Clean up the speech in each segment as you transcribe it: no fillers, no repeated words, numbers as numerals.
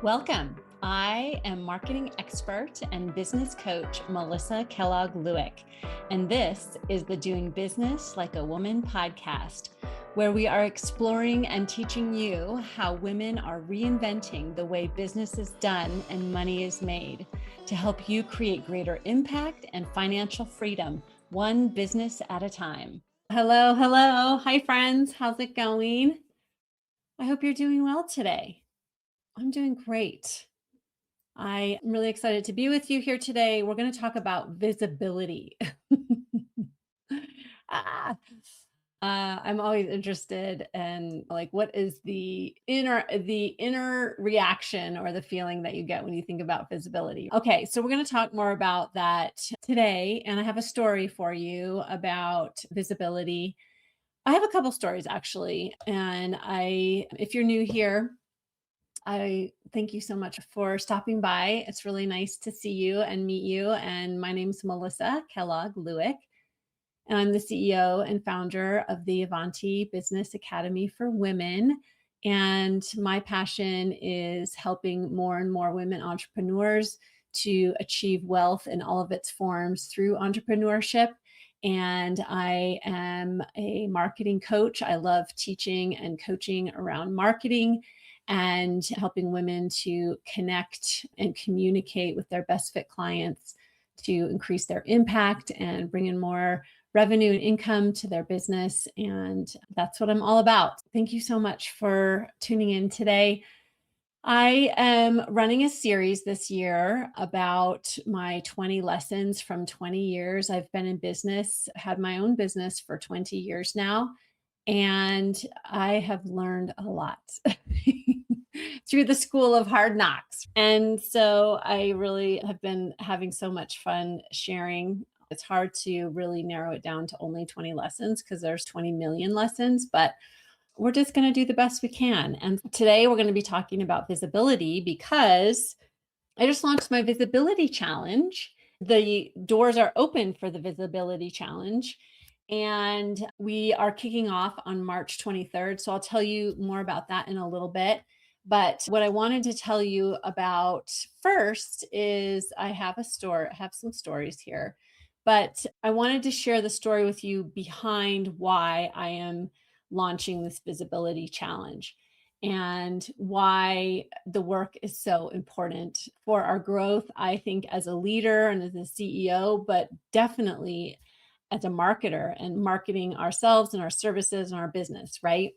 Welcome. I am marketing expert and business coach Melissa Kellogg-Lewick, and this is the Doing Business Like a Woman podcast, where we are exploring and teaching you how women are reinventing the way business is done and money is made to help you create greater impact and financial freedom, one business at a time. Hello, hello. Hi, friends. How's it going? I hope you're doing well today. I'm doing great. I am really excited to be with you here today. We're going to talk about visibility. Ah, I'm always interested in like what is the inner reaction or the feeling that you get when you think about visibility. Okay, so we're going to talk more about that today, and I have a story for you about visibility. I have a couple stories actually, and if you're new here, I thank you so much for stopping by. It's really nice to see you and meet you. And my name's Melissa Kellogg-Lewick, and I'm the CEO and founder of the Avanti Business Academy for Women. And my passion is helping more and more women entrepreneurs to achieve wealth in all of its forms through entrepreneurship. And I am a marketing coach. I love teaching and coaching around marketing and helping women to connect and communicate with their best fit clients to increase their impact and bring in more revenue and income to their business. And that's what I'm all about. Thank you so much for tuning in today. I am running a series this year about my 20 lessons from 20 years. I've been in business, had my own business for 20 years now, and I have learned a lot through the school of hard knocks. And so I really have been having so much fun sharing. It's hard to really narrow it down to only 20 lessons because there's 20 million lessons, but we're just going to do the best we can. And today we're going to be talking about visibility because I just launched my visibility challenge. The doors are open for the visibility challenge, and we are kicking off on March 23rd. So I'll tell you more about that in a little bit. But what I wanted to tell you about first is I have some stories here, but I wanted to share the story with you behind why I am launching this visibility challenge and why the work is so important for our growth, I think, as a leader and as a CEO, but definitely as a marketer and marketing ourselves and our services and our business, right?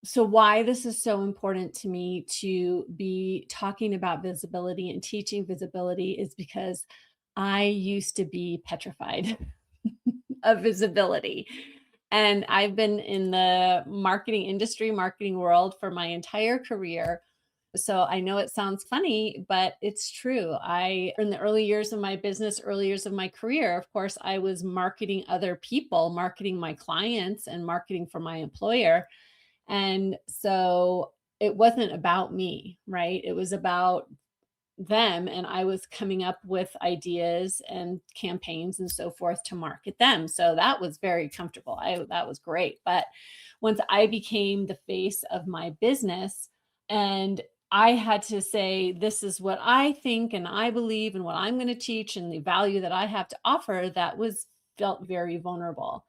So, why this is so important to me to be talking about visibility and teaching visibility is because I used to be petrified of visibility. And I've been in the marketing industry, marketing world for my entire career. So I know it sounds funny, but it's true. In the early years of my business, early years of my career, of course, I was marketing other people, marketing my clients and marketing for my employer. And so it wasn't about me, right? It was about them, and I was coming up with ideas and campaigns and so forth to market them. So that was very comfortable. That was great. But once I became the face of my business and I had to say, this is what I think and I believe and what I'm going to teach and the value that I have to offer, that was felt very vulnerable.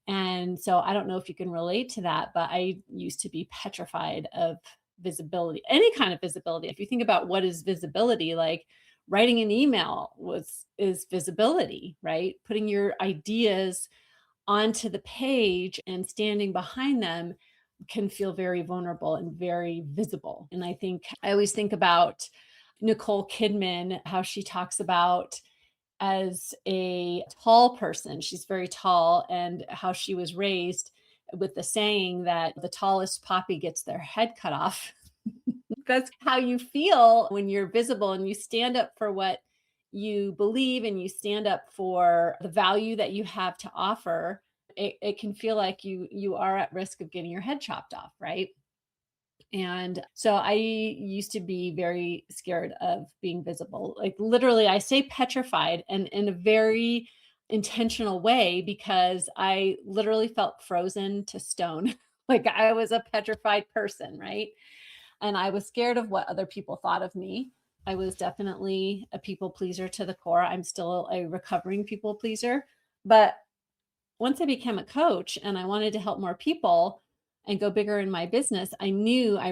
And so I don't know if you can relate to that, but I used to be petrified of visibility, any kind of visibility. If you think about what is visibility, like writing an email is visibility, right? Putting your ideas onto the page and standing behind them can feel very vulnerable and very visible. And I always think about Nicole Kidman, how she talks about as a tall person, she's very tall, and how she was raised with the saying that the tallest poppy gets their head cut off. That's how you feel when you're visible and you stand up for what you believe and you stand up for the value that you have to offer. It can feel like you are at risk of getting your head chopped off, right? And so I used to be very scared of being visible. Like literally, I say petrified and in a very intentional way because I literally felt frozen to stone. Like I was a petrified person, right? And I was scared of what other people thought of me. I was definitely a people pleaser to the core. I'm still a recovering people pleaser. But once I became a coach and I wanted to help more people and go bigger in my business, I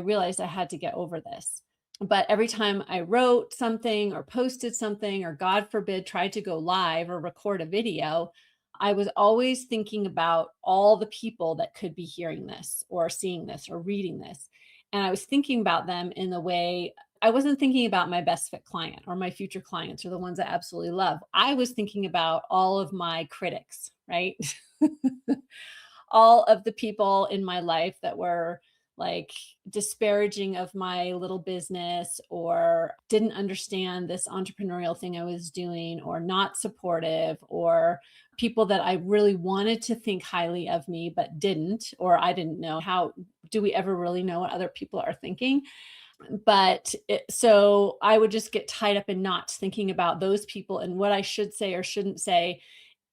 realized I had to get over this. But every time I wrote something or posted something, or God forbid, tried to go live or record a video, I was always thinking about all the people that could be hearing this or seeing this or reading this. And I was thinking about them in the way I wasn't thinking about my best fit client or my future clients or the ones I absolutely love. I was thinking about all of my critics, right? All of the people in my life that were like disparaging of my little business or didn't understand this entrepreneurial thing I was doing or not supportive, or people that I really wanted to think highly of me but didn't, or I didn't know. How do we ever really know what other people are thinking? So I would just get tied up in knots thinking about those people and what I should say or shouldn't say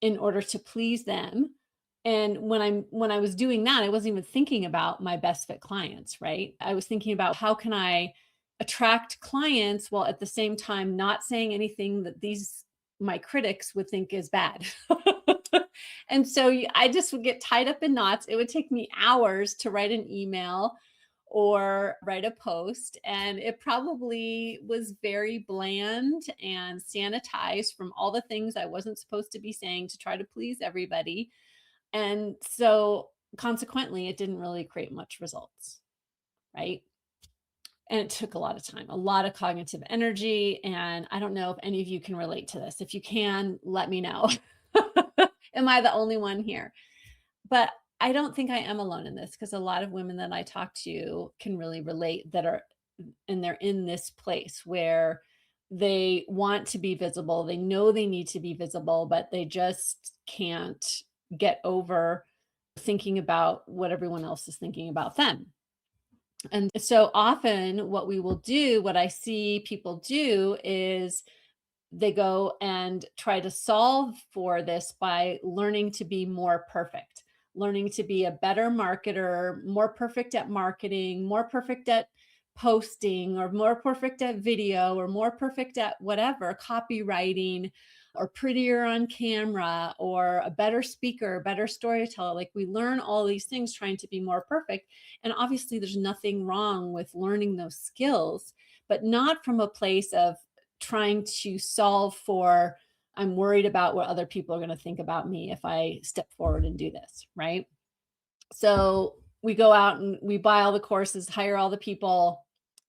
in order to please them. And when I was doing that, I wasn't even thinking about my best fit clients, right? I was thinking about how can I attract clients while at the same time not saying anything that these my critics would think is bad. And so I just would get tied up in knots. It would take me hours to write an email or write a post. And it probably was very bland and sanitized from all the things I wasn't supposed to be saying to try to please everybody. And so consequently, it didn't really create much results, right? And it took a lot of time, a lot of cognitive energy. And I don't know if any of you can relate to this. If you can, let me know. Am I the only one here? But I don't think I am alone in this, because a lot of women that I talk to can really relate, and they're in this place where they want to be visible. They know they need to be visible, but they just can't get over thinking about what everyone else is thinking about them. And so often what I see people do is they go and try to solve for this by learning to be more perfect, learning to be a better marketer, more perfect at marketing, more perfect at posting, or more perfect at video, or more perfect at whatever, copywriting, or prettier on camera, or a better speaker, better storyteller. Like, we learn all these things trying to be more perfect. And obviously, there's nothing wrong with learning those skills, but not from a place of trying to solve for, I'm worried about what other people are going to think about me if I step forward and do this, right? So we go out and we buy all the courses, hire all the people,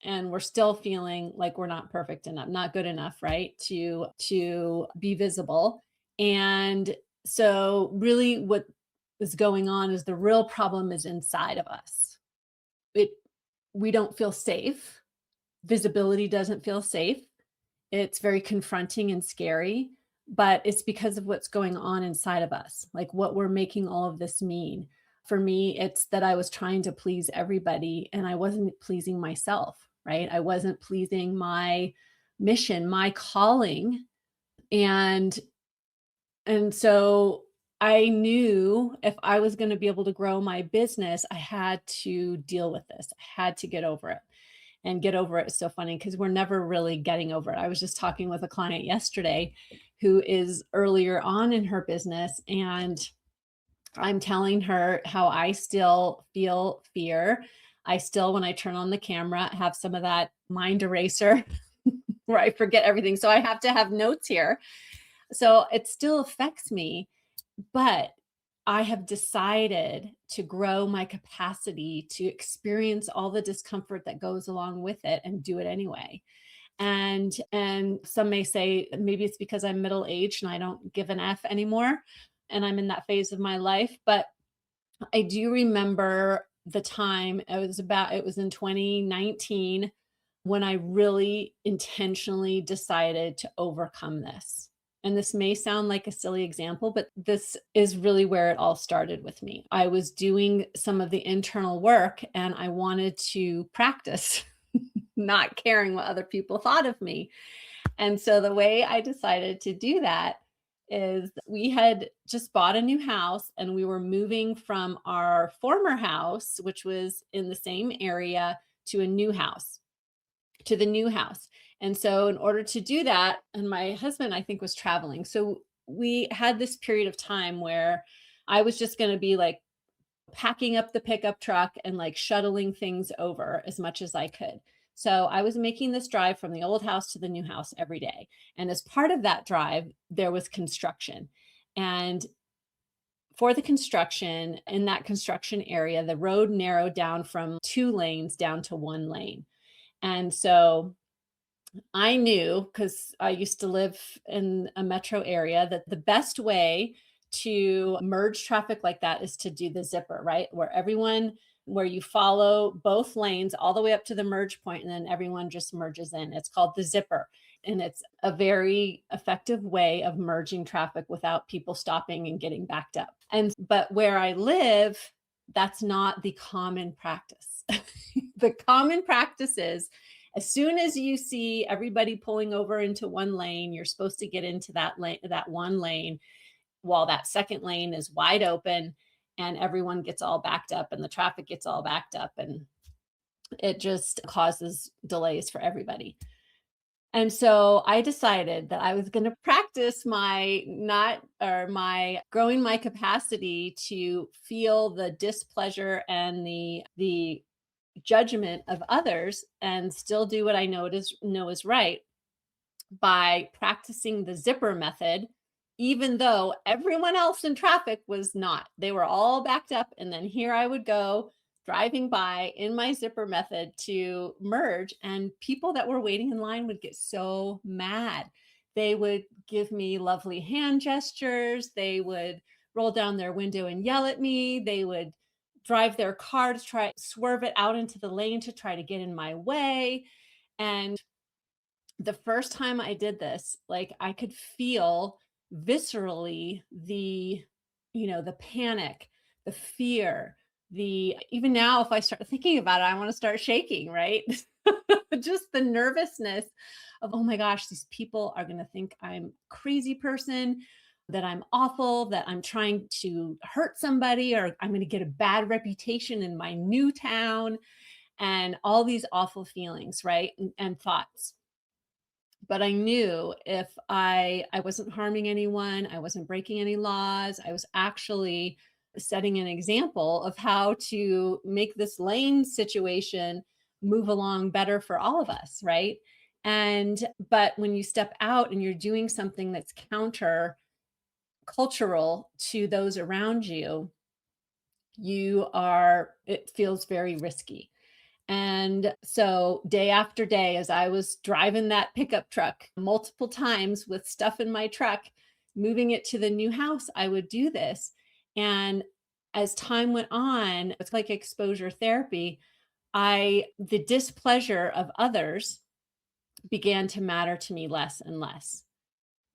and we're still feeling like we're not perfect enough, not good enough, right? To be visible. And so really what is going on is the real problem is inside of us. It We don't feel safe. Visibility doesn't feel safe. It's very confronting and scary, but it's because of what's going on inside of us, like what we're making all of this mean. For me, it's that I was trying to please everybody and I wasn't pleasing myself, right? I wasn't pleasing my mission, my calling. And so I knew if I was going to be able to grow my business, I had to deal with this. I had to get over it. And get over it is so funny because we're never really getting over it. I was just talking with a client yesterday who is earlier on in her business, and I'm telling her how I still feel fear. I still, when I turn on the camera, have some of that mind eraser where I forget everything. So I have to have notes here. So it still affects me, but I have decided to grow my capacity to experience all the discomfort that goes along with it and do it anyway. And some may say maybe it's because I'm middle aged and I don't give an F anymore and I'm in that phase of my life, but I do remember the time it was in 2019 when I really intentionally decided to overcome this. And this may sound like a silly example, but this is really where it all started with me. I was doing some of the internal work and I wanted to practice not caring what other people thought of me. And so the way I decided to do that is we had just bought a new house and we were moving from our former house, which was in the same area, to a new house, to the new house. And so in order to do that, and my husband, I think, was traveling. So we had this period of time where I was just going to be like packing up the pickup truck and like shuttling things over as much as I could. So I was making this drive from the old house to the new house every day. And as part of that drive, there was construction. And for the construction, in that construction area, the road narrowed down from 2 lanes down to 1 lane. And so I knew, because I used to live in a metro area, that the best way to merge traffic like that is to do the zipper, right? Where you follow both lanes all the way up to the merge point, and then everyone just merges in. It's called the zipper. And it's a very effective way of merging traffic without people stopping and getting backed up. But where I live, that's not the common practice. The common practice is, as soon as you see everybody pulling over into 1 lane, you're supposed to get into that lane, that 1 lane, while that second lane is wide open, and everyone gets all backed up and the traffic gets all backed up, and it just causes delays for everybody. And so I decided that I was going to practice my not or my growing my capacity to feel the displeasure and the judgment of others and still do what I know is right, by practicing the zipper method, even though everyone else in traffic was not. They were all backed up. And then here I would go driving by in my zipper method to merge. And people that were waiting in line would get so mad. They would give me lovely hand gestures. They would roll down their window and yell at me. They would drive their car to try swerve it out into the lane to try to get in my way. And the first time I did this, like, I could feel viscerally the panic, the fear, even now, if I start thinking about it, I want to start shaking, right? Just the nervousness of, oh my gosh, these people are going to think I'm a crazy person, that I'm awful, that I'm trying to hurt somebody, or I'm going to get a bad reputation in my new town, and all these awful feelings, right? And thoughts. But I knew if I wasn't harming anyone, I wasn't breaking any laws, I was actually setting an example of how to make this lane situation move along better for all of us, right? And but when you step out and you're doing something that's counter cultural to those around you, it feels very risky. And so day after day, as I was driving that pickup truck multiple times with stuff in my truck, moving it to the new house, I would do this. And as time went on, it's like exposure therapy. The displeasure of others began to matter to me less and less.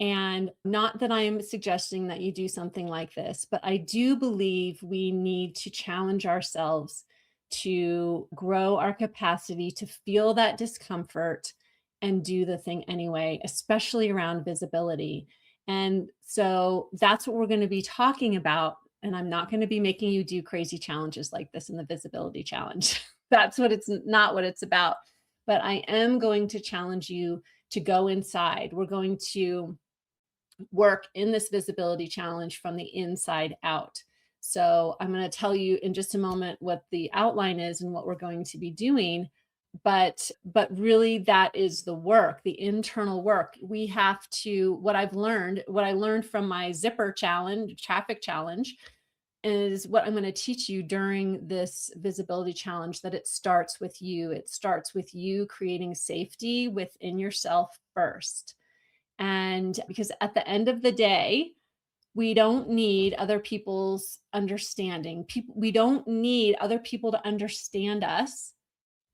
And not that I'm suggesting that you do something like this, but I do believe we need to challenge ourselves to grow our capacity to feel that discomfort and do the thing anyway, especially around visibility. And so that's what we're going to be talking about. And I'm not going to be making you do crazy challenges like this in the visibility challenge. That's not what it's about. But I am going to challenge you to go inside. We're going to work in this visibility challenge from the inside out. So I'm going to tell you in just a moment what the outline is and what we're going to be doing. But really, that is the work, the internal work. We have to, what I learned from my zipper challenge, traffic challenge, is what I'm going to teach you during this visibility challenge, that it starts with you. It starts with you creating safety within yourself first. And because at the end of the day, we don't need other people's understanding. We don't need other people to understand us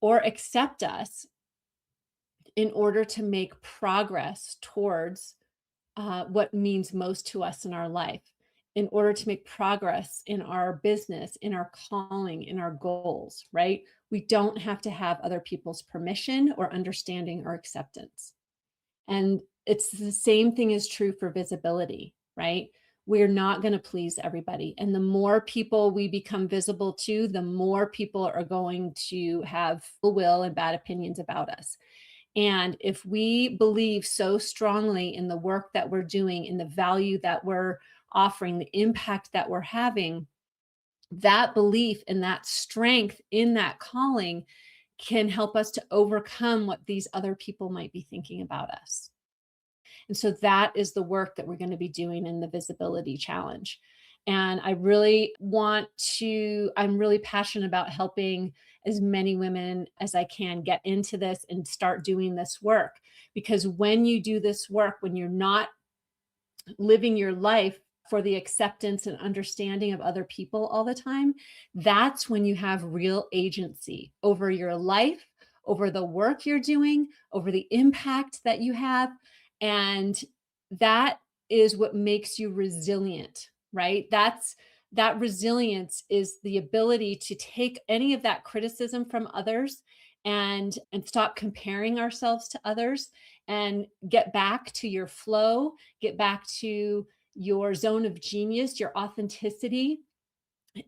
or accept us in order to make progress towards what means most to us in our life, in order to make progress in our business, in our calling, in our goals, right? We don't have to have other people's permission or understanding or acceptance. And it's the same thing is true for visibility, right? we're not going to please everybody. And the more people we become visible to, the more people are going to have ill will and bad opinions about us. And if we believe so strongly in the work that we're doing, in the value that we're offering, the impact that we're having, that belief and that strength in that calling can help us to overcome what these other people might be thinking about us. And so that is the work that we're going to be doing in the visibility challenge. And I'm really passionate about helping as many women as I can get into this and start doing this work. Because when you do this work, when you're not living your life for the acceptance and understanding of other people all the time, that's when you have real agency over your life, over the work you're doing, over the impact that you have. And that is what makes you resilient, right? That resilience is the ability to take any of that criticism from others and stop comparing ourselves to others and get back to your flow, get back to your zone of genius, your authenticity,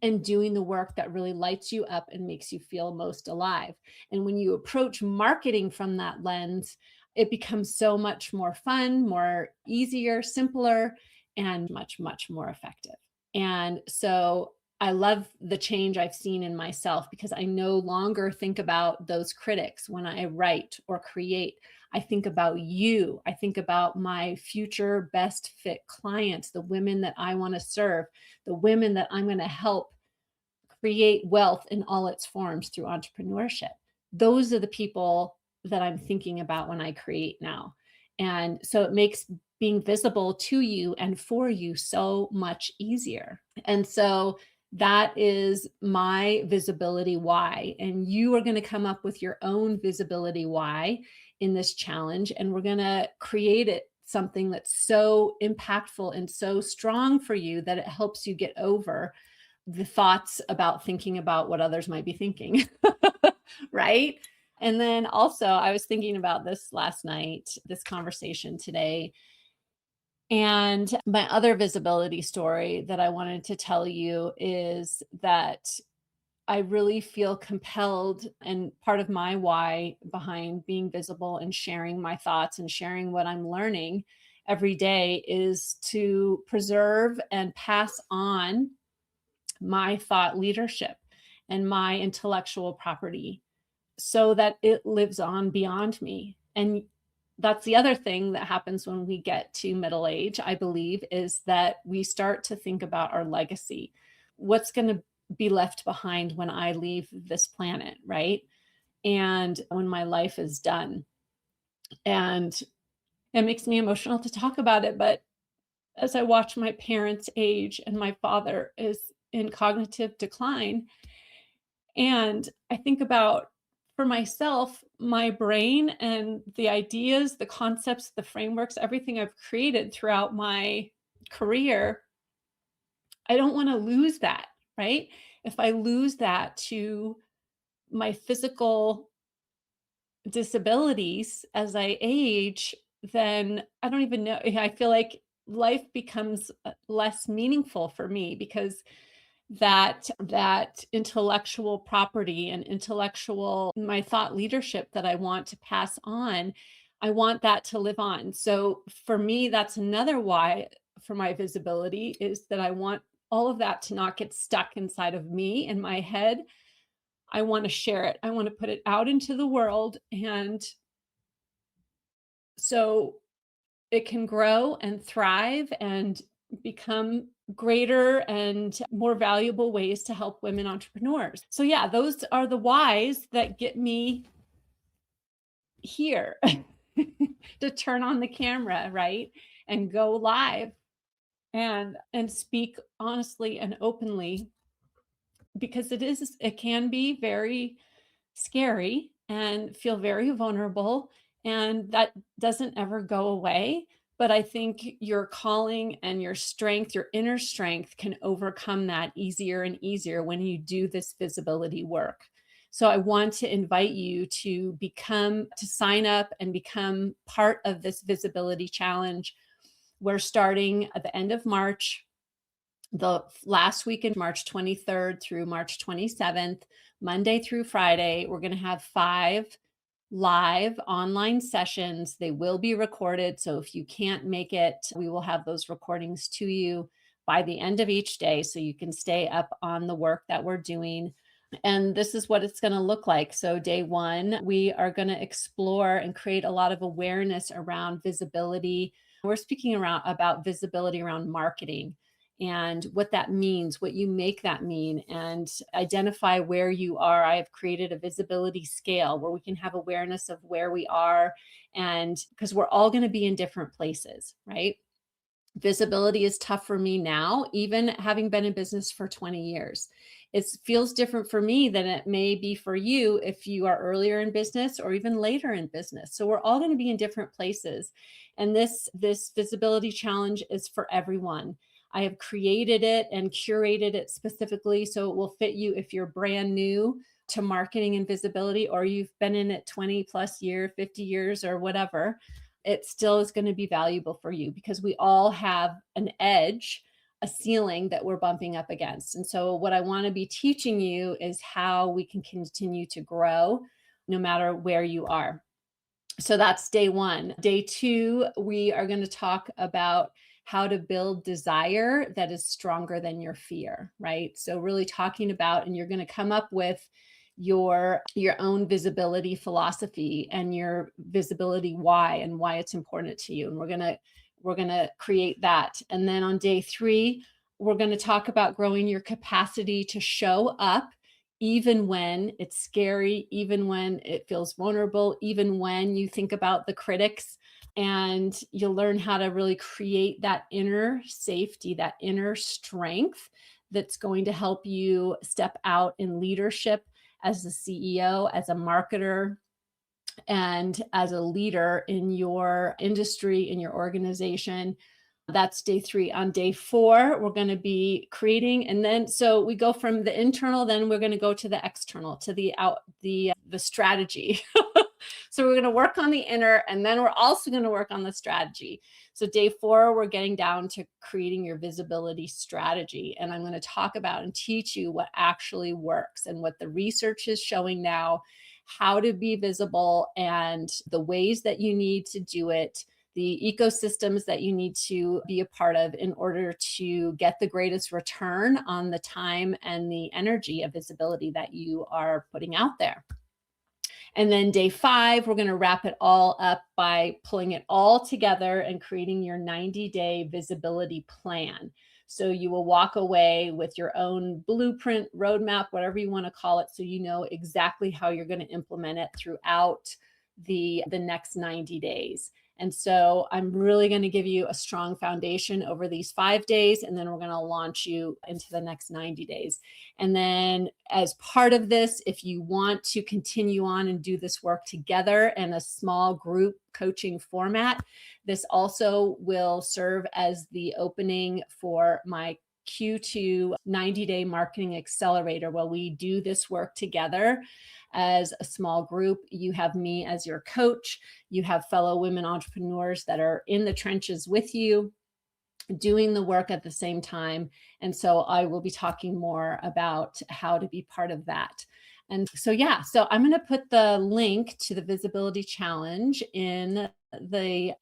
and doing the work that really lights you up and makes you feel most alive. And when you approach marketing from that lens, it becomes so much more fun, more easier, simpler, and much, much more effective. And so I love the change I've seen in myself because I no longer think about those critics when I write or create. I think about you. I think about my future best fit clients, the women that I want to serve, the women that I'm going to help create wealth in all its forms through entrepreneurship. Those are the people that I'm thinking about when I create now. And so it makes being visible to you and for you so much easier. And so that is my visibility why. And you are going to come up with your own visibility why in this challenge. And we're going to create it something that's so impactful and so strong for you that it helps you get over the thoughts about thinking about what others might be thinking. Right. And then also, I was thinking about this last night, this conversation today. And my other visibility story that I wanted to tell you is that I really feel compelled, and part of my why behind being visible and sharing my thoughts and sharing what I'm learning every day is to preserve and pass on my thought leadership and my intellectual property so that it lives on beyond me. And that's the other thing that happens when we get to middle age, I believe, is that we start to think about our legacy. What's going to be left behind when I leave this planet, right? And when my life is done. And it makes me emotional to talk about it, but as I watch my parents age and my father is in cognitive decline, and I think about for myself, my brain and the ideas, the concepts, the frameworks, everything I've created throughout my career, I don't want to lose that, right? If I lose that to my physical disabilities as I age, then I don't even know. I feel like life becomes less meaningful for me because that intellectual property and intellectual my thought leadership that I want to pass on, I want that to live on. So for me, that's another why for my visibility is that I want all of that to not get stuck inside of me in my head. I want to share it. I want to put it out into the world. And so it can grow and thrive and become greater and more valuable ways to help women entrepreneurs. So yeah, those are the whys that get me here to turn on the camera, right? And go live and speak honestly and openly because it can be very scary and feel very vulnerable. And that doesn't ever go away. But I think your calling and your strength, your inner strength, can overcome that easier and easier when you do this visibility work. So I want to invite you to sign up and become part of this visibility challenge. We're starting at the end of March. The last week in March 23rd through March 27th, Monday through Friday, we're going to have 5 live online sessions. They will be recorded. So if you can't make it, we will have those recordings to you by the end of each day so you can stay up on the work that we're doing. And this is what it's going to look like. So, day one, we are going to explore and create a lot of awareness around visibility. We're speaking around about visibility around marketing and what that means, what you make that mean, and identify where you are. I have created a visibility scale where we can have awareness of where we are, and because we're all going to be in different places, right? Visibility is tough for me now, even having been in business for 20 years. It feels different for me than it may be for you if you are earlier in business or even later in business. So we're all going to be in different places. And this visibility challenge is for everyone. I have created it and curated it specifically so it will fit you if you're brand new to marketing and visibility, or you've been in it 20 plus years, 50 years, or whatever. It still is going to be valuable for you because we all have an edge, a ceiling that we're bumping up against. And so, what I want to be teaching you is how we can continue to grow no matter where you are. So, that's day one. Day two, we are going to talk about how to build desire that is stronger than your fear, right? So, really talking about, and you're going to come up with your own visibility philosophy and your visibility why and why it's important to you, and we're going to create that. And then on day 3, we're going to talk about growing your capacity to show up even when it's scary, even when it feels vulnerable, even when you think about the critics. And you'll learn how to really create that inner safety, that inner strength that's going to help you step out in leadership as a CEO, as a marketer, and as a leader in your industry, in your organization. That's day 3. On day 4, we're going to be creating, and then so we go from the internal, then we're going to go to the external, to the strategy. So we're going to work on the inner, and then we're also going to work on the strategy. So day 4, we're getting down to creating your visibility strategy, and I'm going to talk about and teach you what actually works and what the research is showing now, how to be visible and the ways that you need to do it, the ecosystems that you need to be a part of in order to get the greatest return on the time and the energy of visibility that you are putting out there. And then day 5, we're going to wrap it all up by pulling it all together and creating your 90-day visibility plan. So you will walk away with your own blueprint, roadmap, whatever you want to call it, so you know exactly how you're going to implement it throughout the next 90 days. And so I'm really going to give you a strong foundation over these 5 days, and then we're going to launch you into the next 90 days. And then as part of this, if you want to continue on and do this work together in a small group coaching format, this also will serve as the opening for my Q2 90-day marketing accelerator, where we do this work together as a small group. You have me as your coach. You have fellow women entrepreneurs that are in the trenches with you, doing the work at the same time. And so I will be talking more about how to be part of that. And so, yeah, so I'm going to put the link to the visibility challenge in the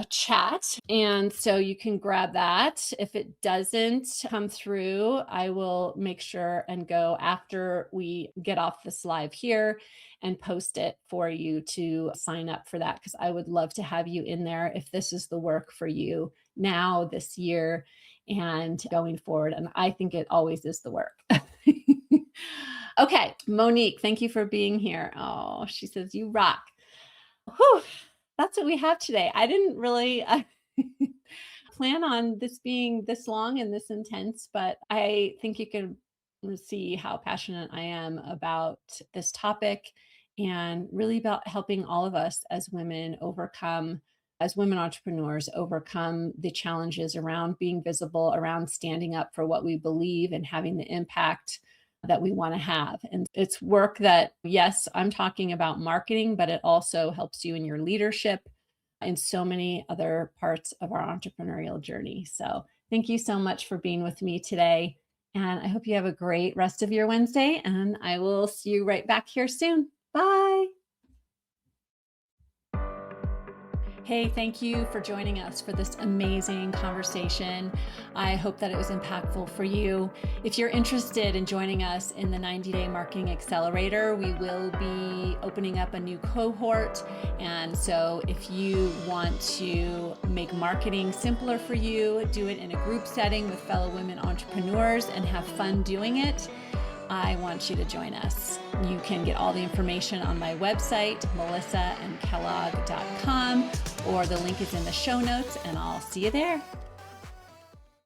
chat, and so you can grab that. If it doesn't come through, I will make sure and go after we get off this live here and post it for you to sign up for that, because I would love to have you in there if this is the work for you now, this year, and going forward. And I think it always is the work. Okay, Monique, thank you for being here. Oh, she says, you rock. Whew, that's what we have today. I didn't really plan on this being this long and this intense, but I think you can see how passionate I am about this topic, and really about helping all of us as women overcome, as women entrepreneurs, overcome the challenges around being visible, around standing up for what we believe and having the impact that we want to have. And it's work that, yes, I'm talking about marketing, but it also helps you in your leadership in so many other parts of our entrepreneurial journey. So Thank you so much for being with me today. And I hope you have a great rest of your Wednesday. And I will see you right back here soon. Bye. Hey, thank you for joining us for this amazing conversation. I hope that it was impactful for you. If you're interested in joining us in the 90-Day Marketing Accelerator, we will be opening up a new cohort. And so if you want to make marketing simpler for you, do it in a group setting with fellow women entrepreneurs and have fun doing it, I want you to join us. You can get all the information on my website, melissaandkellogg.com, or the link is in the show notes, and I'll see you there.